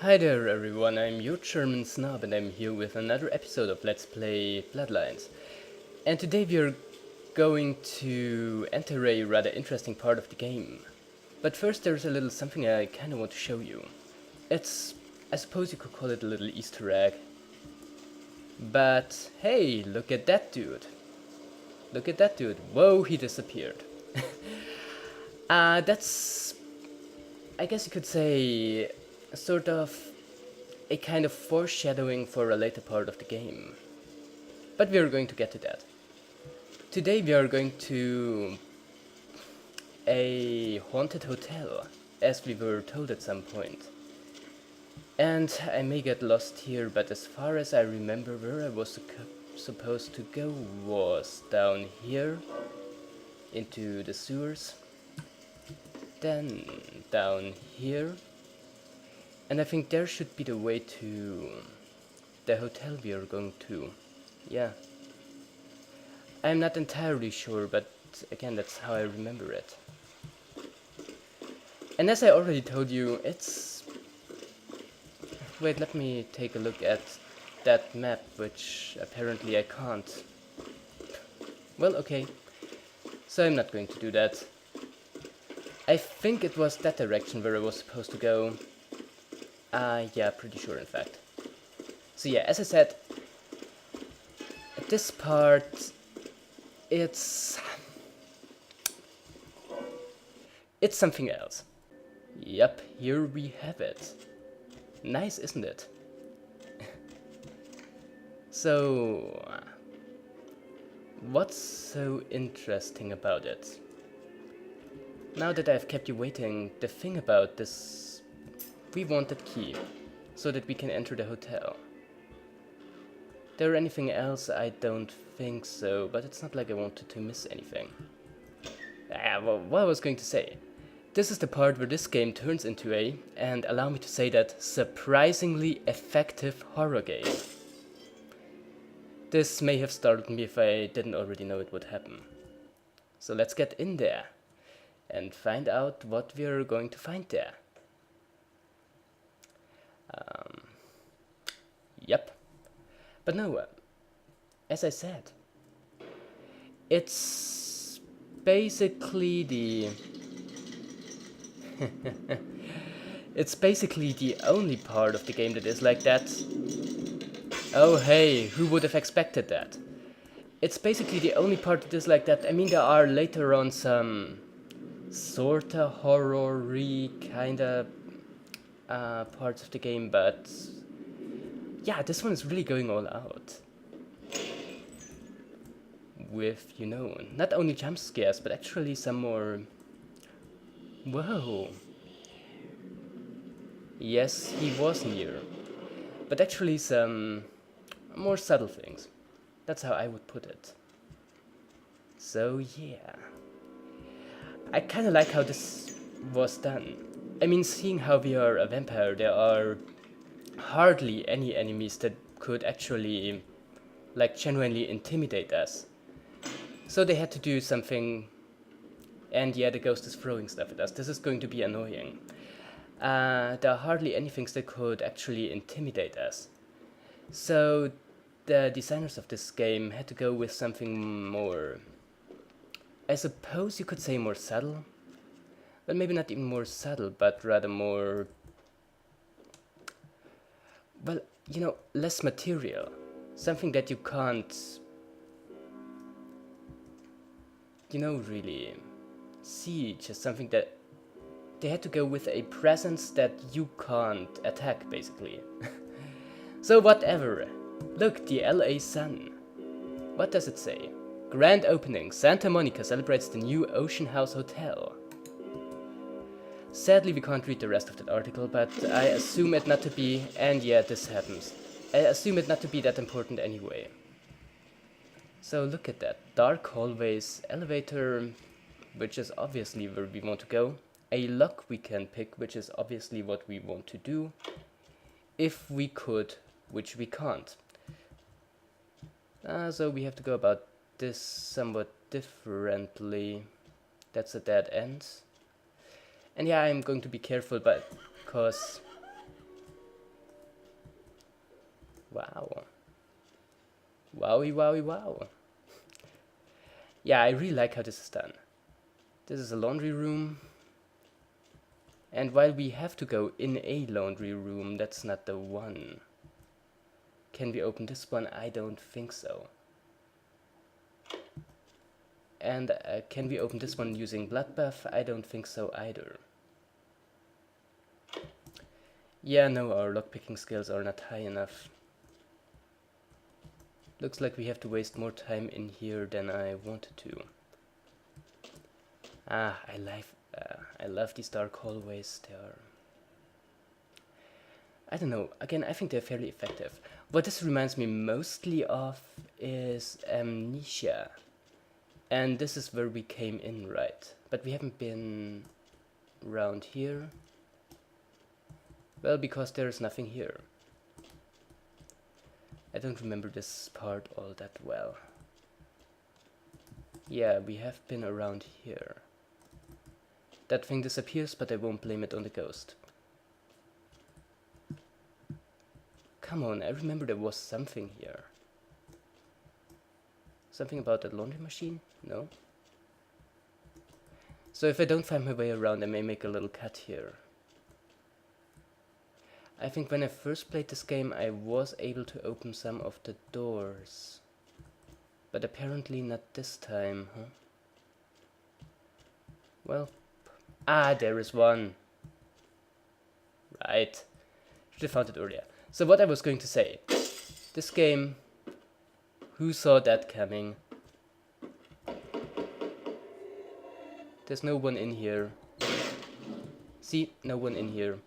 Hi there everyone, I'm your German snob and I'm here with another episode of Let's Play Bloodlines. And today we're going to enter a rather interesting part of the game. But first there's a little something I kinda want to show you. I suppose you could call it a little Easter egg. But hey, look at that dude. Look at that dude. Whoa, he disappeared. That's, I guess you could say, sort of a kind of foreshadowing for a later part of the game. But we are going to get to that. Today we are going to a haunted hotel, as we were told at some point. And I may get lost here, but as far as I remember, where I was supposed to go was down here, into the sewers, then down here, and I think there should be the way to the hotel we are going to. Yeah. I'm not entirely sure, but again, that's how I remember it. And as I already told you, it's... Wait, let me take a look at that map, which apparently I can't. Well, okay. So I'm not going to do that. I think it was that direction where I was supposed to go. Yeah, pretty sure in fact. So yeah, as I said, at this part, it's something else. Yep, here we have it. Nice, isn't it? So, what's so interesting about it? Now that I've kept you waiting, the thing about this, we want that key, so that we can enter the hotel. There anything else? I don't think so, but it's not like I wanted to miss anything. Well, what I was going to say. This is the part where this game turns into a, and allow me to say that, surprisingly effective horror game. This may have startled me if I didn't already know it would happen. So let's get in there and find out what we're going to find there. Yep. But no, as I said, it's basically the... it's basically the only part of the game that is like that. Oh hey, who would have expected that? It's basically the only part that is like that. I mean, there are later on some sorta horror-y kinda parts of the game, but yeah, this one is really going all out. With, you know, not only jump scares, but actually some more... Whoa. Yes, he was near. But actually some more subtle things. That's how I would put it. So yeah. I kinda like how this was done. I mean, seeing how we are a vampire, there are hardly any enemies that could actually, like, genuinely intimidate us. So they had to do something, and yeah, the ghost is throwing stuff at us. This is going to be annoying. There are hardly any things that could actually intimidate us. So the designers of this game had to go with something more, I suppose you could say more subtle. But maybe not even more subtle, but rather more... Well, you know, less material. Something that you can't... You know, really see. Just something that... They had to go with a presence that you can't attack, basically. So whatever. Look, the LA Sun. What does it say? Grand opening. Santa Monica celebrates the new Ocean House Hotel. Sadly, we can't read the rest of that article, but I assume it not to be, and yeah, this happens. I assume it not to be that important anyway. So look at that. Dark hallways, elevator, which is obviously where we want to go. A lock we can pick, which is obviously what we want to do. If we could, which we can't. So we have to go about this somewhat differently. That's a dead end. And yeah, I'm going to be careful, but because Wow. Wowie, wowie, wow. Yeah, I really like how this is done. This is a laundry room. And while we have to go in a laundry room, that's not the one. Can we open this one? I don't think so. And can we open this one using bloodbath? I don't think so either. Yeah, no, our lockpicking skills are not high enough. Looks like we have to waste more time in here than I wanted to. Ah, I love these dark hallways. They are... I don't know, again, I think they're fairly effective. What this reminds me mostly of is Amnesia. And this is where we came in, right? But we haven't been around here. Well, because there's nothing here. I don't remember this part all that well. Yeah, we have been around here. That thing disappears, but I won't blame it on the ghost. Come on, I remember there was something here. Something about that laundry machine? No? So if I don't find my way around, I may make a little cut here. I think when I first played this game, I was able to open some of the doors. But apparently not this time, huh? Well, there is one. Right. Should have found it earlier. So what I was going to say. This game, who saw that coming? There's no one in here. See, no one in here.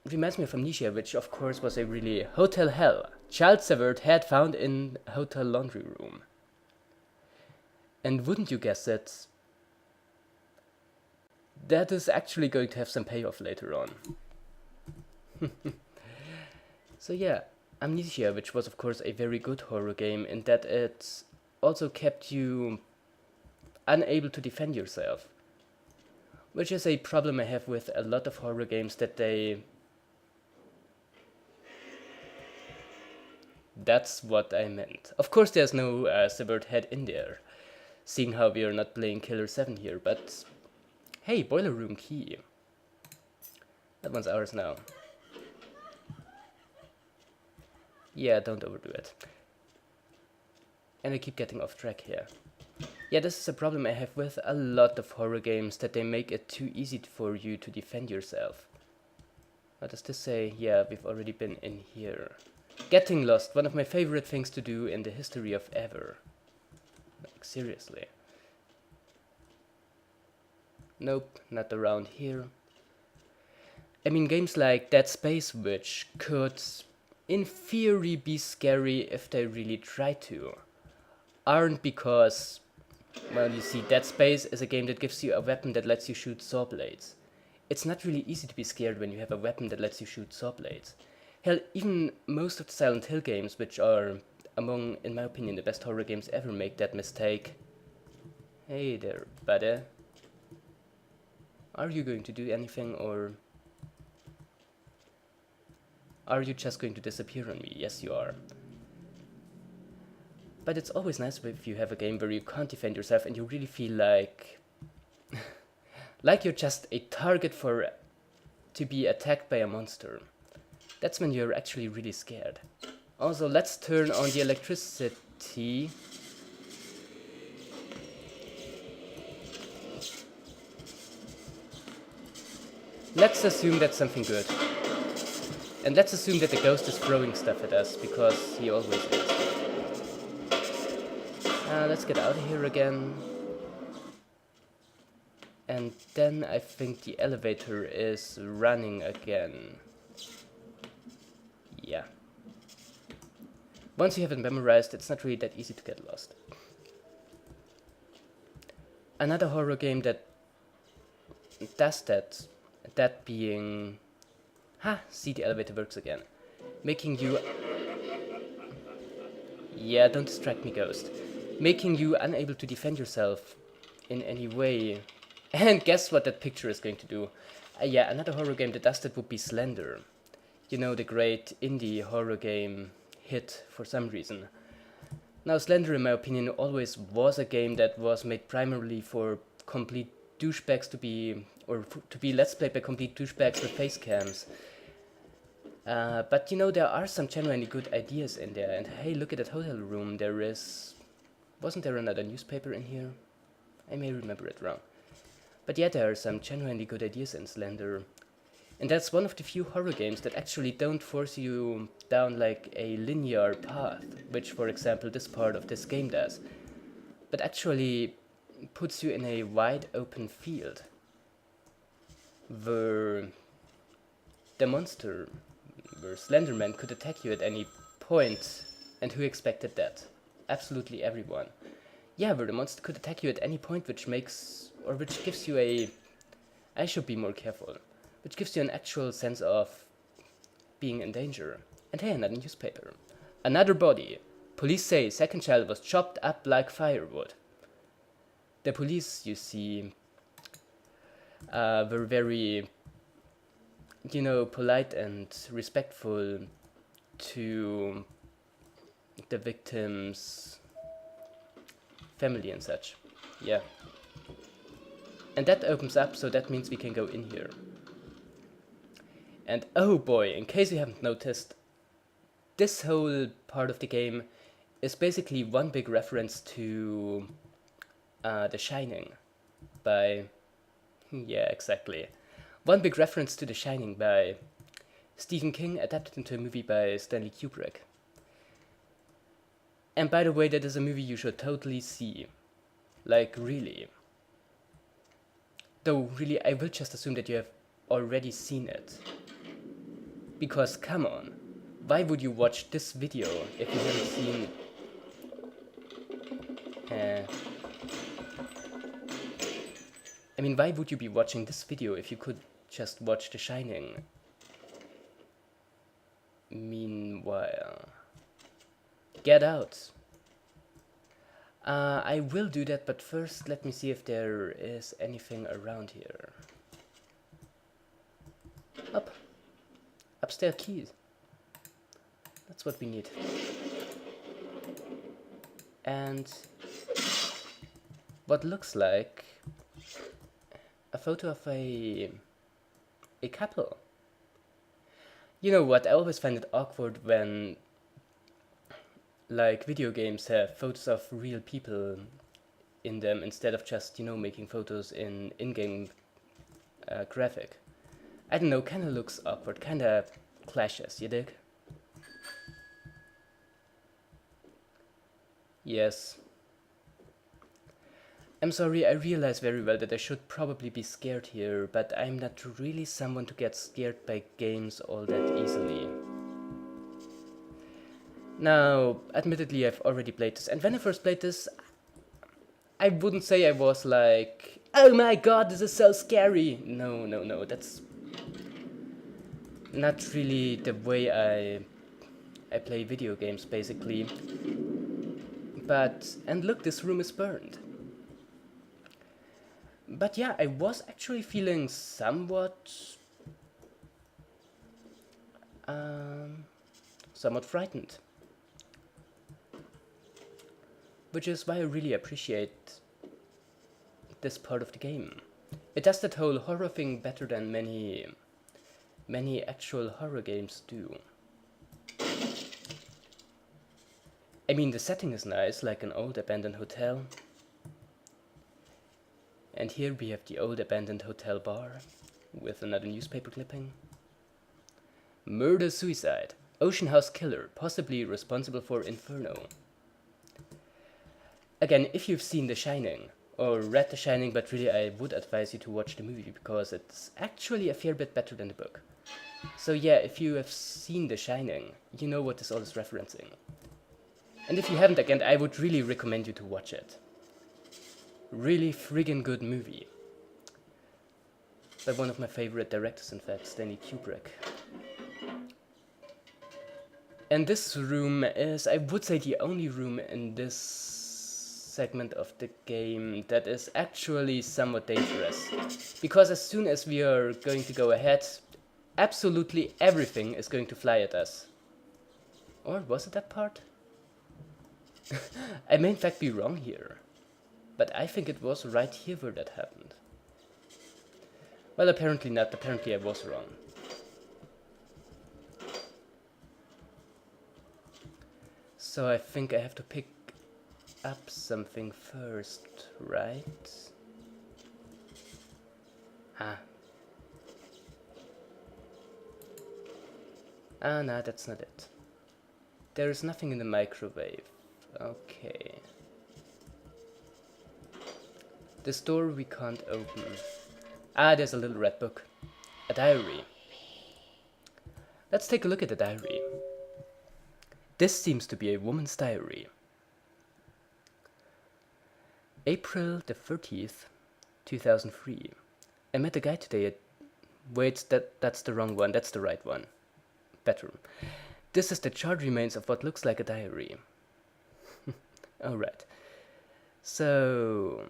Reminds me of Amnesia, which of course was a really hotel hell. Child severed head found in hotel laundry room. And wouldn't you guess it, that is actually going to have some payoff later on. So yeah, Amnesia, which was of course a very good horror game in that it also kept you unable to defend yourself. Which is a problem I have with a lot of horror games, that they... That's what I meant. Of course there's no severed head in there, seeing how we are not playing Killer 7 here, but... Hey, boiler room key. That one's ours now. Yeah, don't overdo it. And I keep getting off track here. Yeah, this is a problem I have with a lot of horror games, that they make it too easy for you to defend yourself. What does this say? Yeah, we've already been in here. Getting lost, one of my favorite things to do in the history of ever. Like, seriously. Nope, not around here. I mean, games like Dead Space, which could, in theory, be scary if they really try to, aren't, because... Well, you see, Dead Space is a game that gives you a weapon that lets you shoot saw blades. It's not really easy to be scared when you have a weapon that lets you shoot saw blades. Hell, even most of the Silent Hill games, which are among, in my opinion, the best horror games ever, make that mistake. Hey there, buddy. Are you going to do anything, or... Are you just going to disappear on me? Yes, you are. But it's always nice if you have a game where you can't defend yourself and you really feel like... like you're just a target to be attacked by a monster. That's when you're actually really scared. Also, let's turn on the electricity. Let's assume that's something good. And let's assume that the ghost is throwing stuff at us, because he always is. Let's get out of here again. And then I think the elevator is running again. Yeah. Once you have it memorized, it's not really that easy to get lost. Another horror game that does that being... see, the elevator works again. Making you... Yeah, don't distract me, ghost. Making you unable to defend yourself in any way. And guess what that picture is going to do? Yeah, another horror game that does that would be Slender. you know, the great indie horror game hit for some reason. Now, Slender, in my opinion, always was a game that was made primarily for complete douchebags to be, or to be let's played by complete douchebags with face cams. But you know, there are some genuinely good ideas in there. And hey, look at that hotel room. There is... Wasn't there another newspaper in here? I may remember it wrong. But yeah, there are some genuinely good ideas in Slender. And that's one of the few horror games that actually don't force you down like a linear path, which for example this part of this game does, but actually puts you in a wide open field where the monster, where Slenderman could attack you at any point. And who expected that? Absolutely everyone. Yeah, where the monster could attack you at any point, which makes, or which gives you a... I should be more careful. Which gives you an actual sense of being in danger. And hey, another newspaper. Another body. Police say second child was chopped up like firewood. The police, you see, were very, you know, polite and respectful to the victim's family and such. Yeah. And that opens up, so that means we can go in here. And oh boy, in case you haven't noticed, this whole part of the game is basically one big reference to The Shining by... yeah, exactly. One big reference to The Shining by Stephen King, adapted into a movie by Stanley Kubrick. And by the way, that is a movie you should totally see. Like, really. Though, really, I will just assume that you have already seen it. Because, come on, why would you watch this video if you haven't seen... I mean, why would you be watching this video if you could just watch The Shining? Meanwhile... Get out! I will do that, but first let me see if there is anything around here. Up! Upstairs keys. That's what we need. And what looks like a photo of a couple. You know what, I always find it awkward when like video games have photos of real people in them instead of just, you know, making photos in-game graphic. I don't know, kinda looks awkward, kinda clashes, you dig? Yes. I'm sorry, I realize very well that I should probably be scared here, but I'm not really someone to get scared by games all that easily. Now, admittedly, I've already played this, and when I first played this, I wouldn't say I was like, oh my god, this is so scary. No, that's not really the way I play video games, basically. But, and look, this room is burned. But yeah, I was actually feeling somewhat frightened. Which is why I really appreciate this part of the game. It does that whole horror thing better than many actual horror games do. I mean, the setting is nice, like an old abandoned hotel. And here we have the old abandoned hotel bar with another newspaper clipping. Murder-suicide. Ocean House killer, possibly responsible for Inferno. Again, if you've seen The Shining, or read The Shining, but really I would advise you to watch the movie, because it's actually a fair bit better than the book. So yeah, if you have seen The Shining, you know what this all is referencing. And if you haven't, again, I would really recommend you to watch it. Really friggin' good movie. By one of my favorite directors, in fact, Stanley Kubrick. And this room is, I would say, the only room in this segment of the game that is actually somewhat dangerous. Because as soon as we are going to go ahead, absolutely everything is going to fly at us. Or was it that part? I may in fact be wrong here, but I think it was right here where that happened. Well, apparently not. Apparently I was wrong. So I think I have to pick up something first, right? No, that's not it. There is nothing in the microwave. Okay. This door we can't open. There's a little red book. A diary. Let's take a look at the diary. This seems to be a woman's diary. April the 30th, 2003. I met a guy today at... Wait, that's the wrong one. That's the right one. Better. This is the charred remains of what looks like a diary. Alright. So...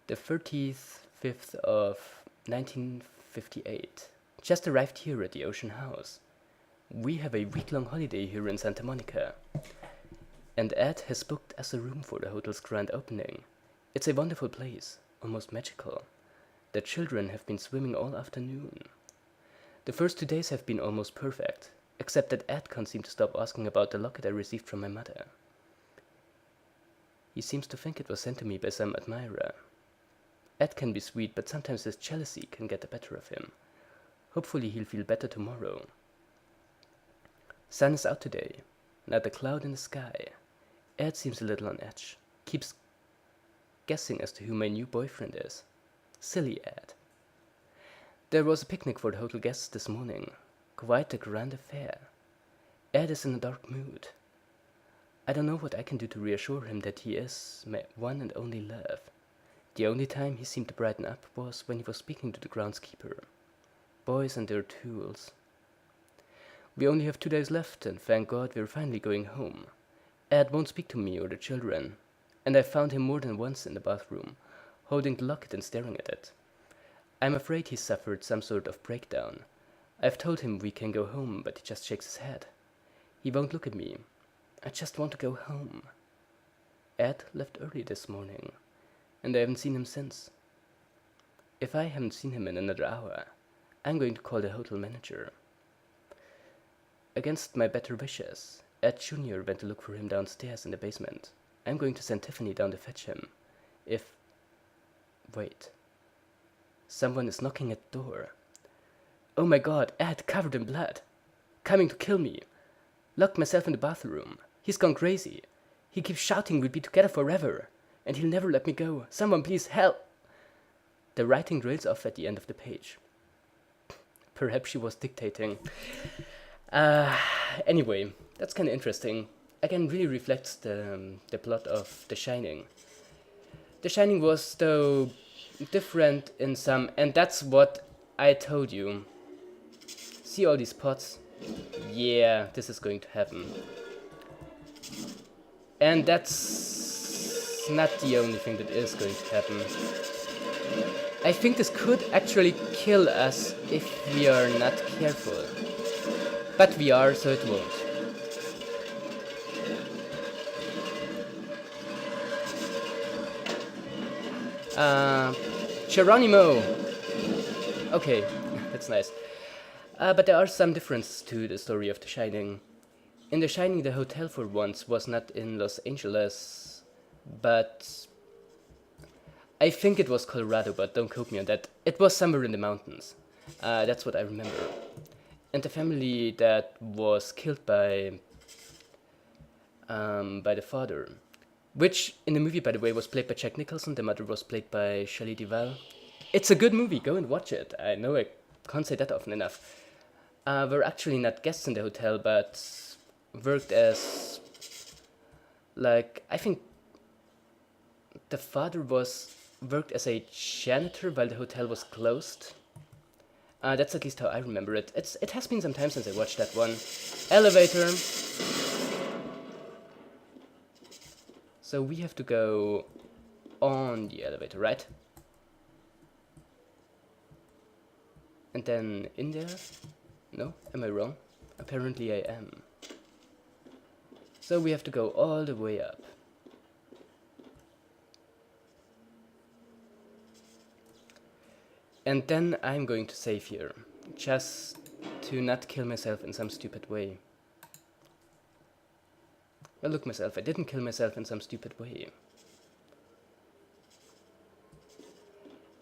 the 5th of 1958. Just arrived here at the Ocean House. We have a week-long holiday here in Santa Monica. And Ed has booked us a room for the hotel's grand opening. It's a wonderful place, almost magical. The children have been swimming all afternoon. The first 2 days have been almost perfect, except that Ed can't seem to stop asking about the locket I received from my mother. He seems to think it was sent to me by some admirer. Ed can be sweet, but sometimes his jealousy can get the better of him. Hopefully he'll feel better tomorrow. Sun is out today, not a cloud in the sky. Ed seems a little on edge, keeps guessing as to who my new boyfriend is. Silly Ed. There was a picnic for the hotel guests this morning. Quite a grand affair. Ed is in a dark mood. I don't know what I can do to reassure him that he is my one and only love. The only time he seemed to brighten up was when he was speaking to the groundskeeper. Boys and their tools. We only have 2 days left, and thank God we're finally going home. Ed won't speak to me or the children, and I found him more than once in the bathroom, holding the locket and staring at it. I'm afraid he suffered some sort of breakdown. I've told him we can go home, but he just shakes his head. He won't look at me. I just want to go home. Ed left early this morning, and I haven't seen him since. If I haven't seen him in another hour, I'm going to call the hotel manager. Against my better wishes, Ed Jr. went to look for him downstairs in the basement. I'm going to send Tiffany down to fetch him. Wait. Someone is knocking at the door. Oh my God, Ed, covered in blood. Coming to kill me. Locked myself in the bathroom. He's gone crazy. He keeps shouting we'd be together forever. And he'll never let me go. Someone please help. The writing trails off at the end of the page. Perhaps she was dictating. Anyway, that's kind of interesting. Again, really reflects the plot of The Shining. The Shining was, though, different in some, and that's what I told you. See all these pots? Yeah, this is going to happen. And that's not the only thing that is going to happen. I think this could actually kill us if we are not careful. But we are, so it won't. Geronimo! Okay, that's nice. But there are some differences to the story of The Shining. In The Shining, the hotel for once was not in Los Angeles, but I think it was Colorado, but don't quote me on that. It was somewhere in the mountains. That's what I remember. And the family that was killed by the father, which in the movie, by the way, was played by Jack Nicholson. The mother was played by Shelley Duvall. It's a good movie. Go and watch it. I know I can't say that often enough. Were actually not guests in the hotel, but worked as, like, I think the father worked as a janitor while the hotel was closed. That's at least how I remember it. It has been some time since I watched that one. Elevator. So we have to go on the elevator, right? And then in there? No? Am I wrong? Apparently I am. So we have to go all the way up. And then I'm going to save here, just to not kill myself in some stupid way. Well, look myself, I didn't kill myself in some stupid way.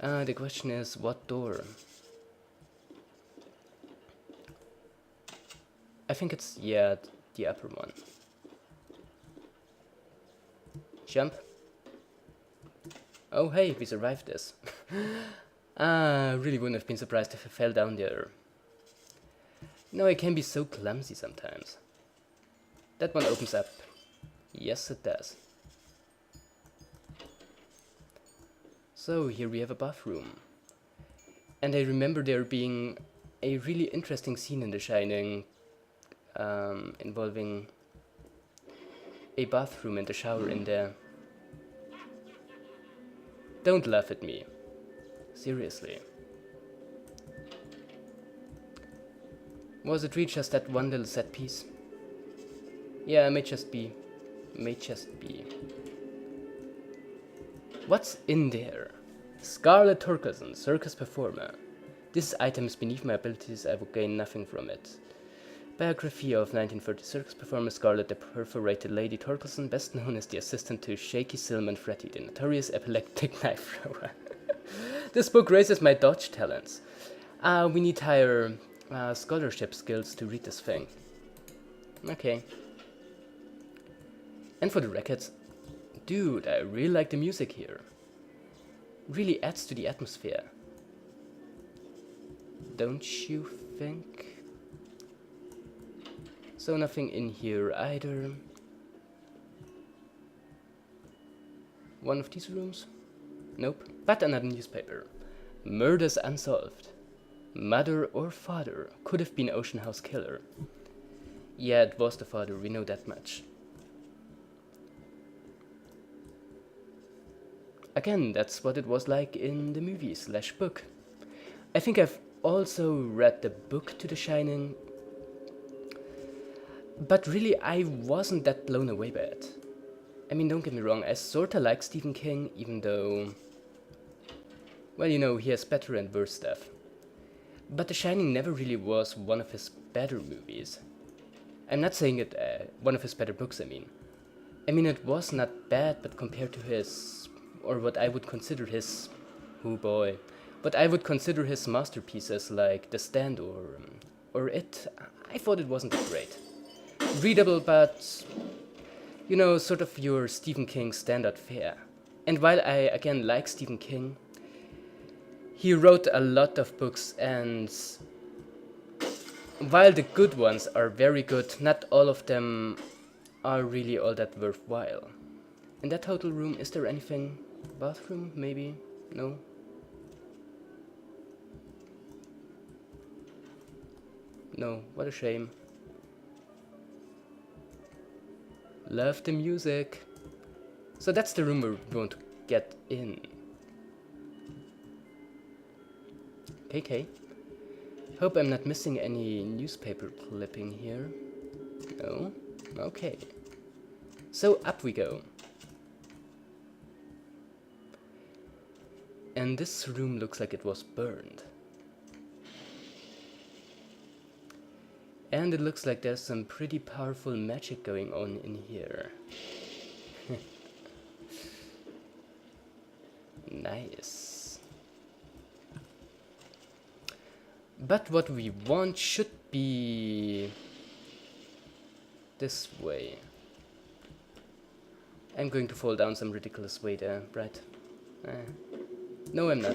The question is, what door? I think it's, yeah, the upper one. Jump. Oh hey, we survived this. Really wouldn't have been surprised if I fell down there. No, I can be so clumsy sometimes. That one opens up. Yes, it does. So, here we have a bathroom. And I remember there being a really interesting scene in The Shining involving a bathroom and a shower in there. Don't laugh at me. Seriously. Was it really just that one little set piece? Yeah, it may just be. May just be. What's in there? Scarlett Torkelson, circus performer. This item is beneath my abilities, I would gain nothing from it. Biography of 1930 circus performer Scarlett the Perforated Lady Torkelson, best known as the assistant to Shaky Silman Freddy, the notorious epileptic knife thrower. This book raises my dodge talents. We need higher scholarship skills to read this thing. Okay. And for the record, dude, I really like the music here. Really adds to the atmosphere. Don't you think? So nothing in here either. One of these rooms? Nope. But another newspaper. Murders unsolved. Mother or father could have been Ocean House Killer. Yeah, it was the father, we know that much. Again, that's what it was like in the movie / book. I think I've also read the book to The Shining, but really I wasn't that blown away by it. I mean, don't get me wrong, I sorta like Stephen King, even though, well, you know, he has better and worse stuff. But The Shining never really was one of his better movies. I'm not saying it one of his better books, I mean. It was not bad, but compared to his, or what I would consider his, oh boy, what I would consider his masterpieces like The Stand or It, I thought it wasn't that great. Readable, but, you know, sort of your Stephen King standard fare. And while I, again, like Stephen King, he wrote a lot of books, and while the good ones are very good, not all of them are really all that worthwhile. In that hotel room, is there anything? Bathroom, maybe? No? No, what a shame. Love the music. So that's the room we're going to get in. Okay. Hope I'm not missing any newspaper clipping here. No? Okay. So up we go. And this room looks like it was burned. And it looks like there's some pretty powerful magic going on in here. Nice. But what we want should be this way. I'm going to fall down some ridiculous way there, right? No, I'm not.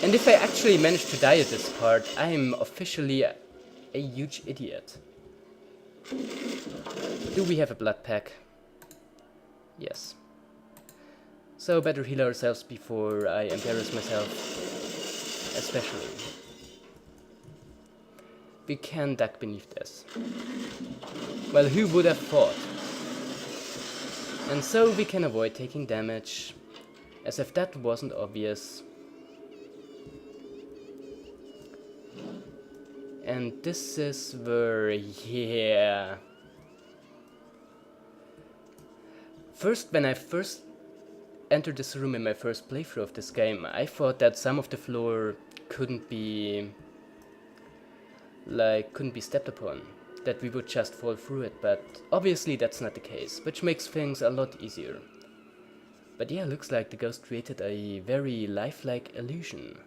And if I actually manage to die at this part, I'm officially a huge idiot. Do we have a blood pack? Yes. So better heal ourselves before I embarrass myself. Especially. We can duck beneath this. Well, who would have thought? And so we can avoid taking damage, as if that wasn't obvious. And this is where, yeah. When I first entered this room in my first playthrough of this game, I thought that some of the floor couldn't be stepped upon, that we would just fall through it, but obviously that's not the case, which makes things a lot easier. But yeah, looks like the ghost created a very lifelike illusion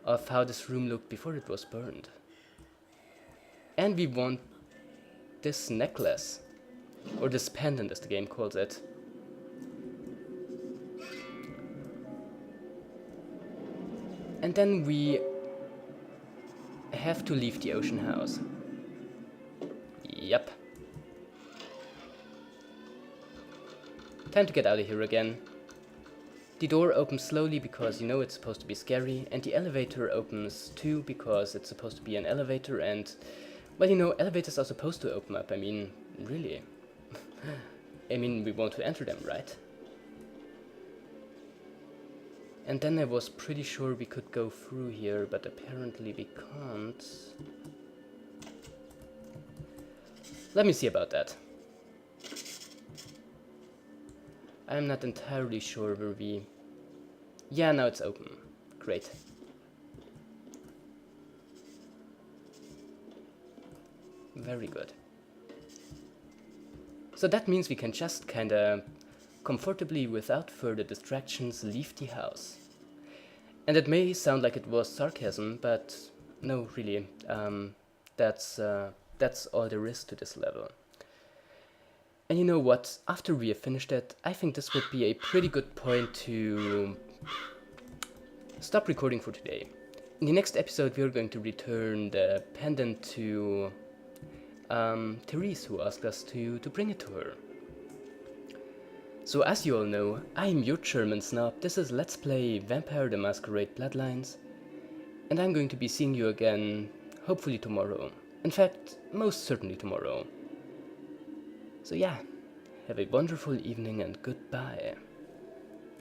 of how this room looked before it was burned. And we want this necklace, or this pendant as the game calls it. And then we have to leave the ocean house. Yep. Time to get out of here again. The door opens slowly because you know it's supposed to be scary, and the elevator opens too because it's supposed to be an elevator, and well, you know, elevators are supposed to open up, I mean, really. I mean, we want to enter them, right? And then I was pretty sure we could go through here, but apparently we can't. Let me see about that. I'm not entirely sure where we... Yeah, now it's open. Great. Very good. So that means we can just kinda comfortably, without further distractions, leave the house. And it may sound like it was sarcasm, but no, really, that's all there is to this level. And you know what, after we have finished it, I think this would be a pretty good point to stop recording for today. In the next episode we are going to return the pendant to Therese, who asked us to bring it to her. So as you all know, I'm your German snob, this is Let's Play Vampire the Masquerade Bloodlines, and I'm going to be seeing you again, hopefully tomorrow. In fact, most certainly tomorrow. So yeah, have a wonderful evening and goodbye.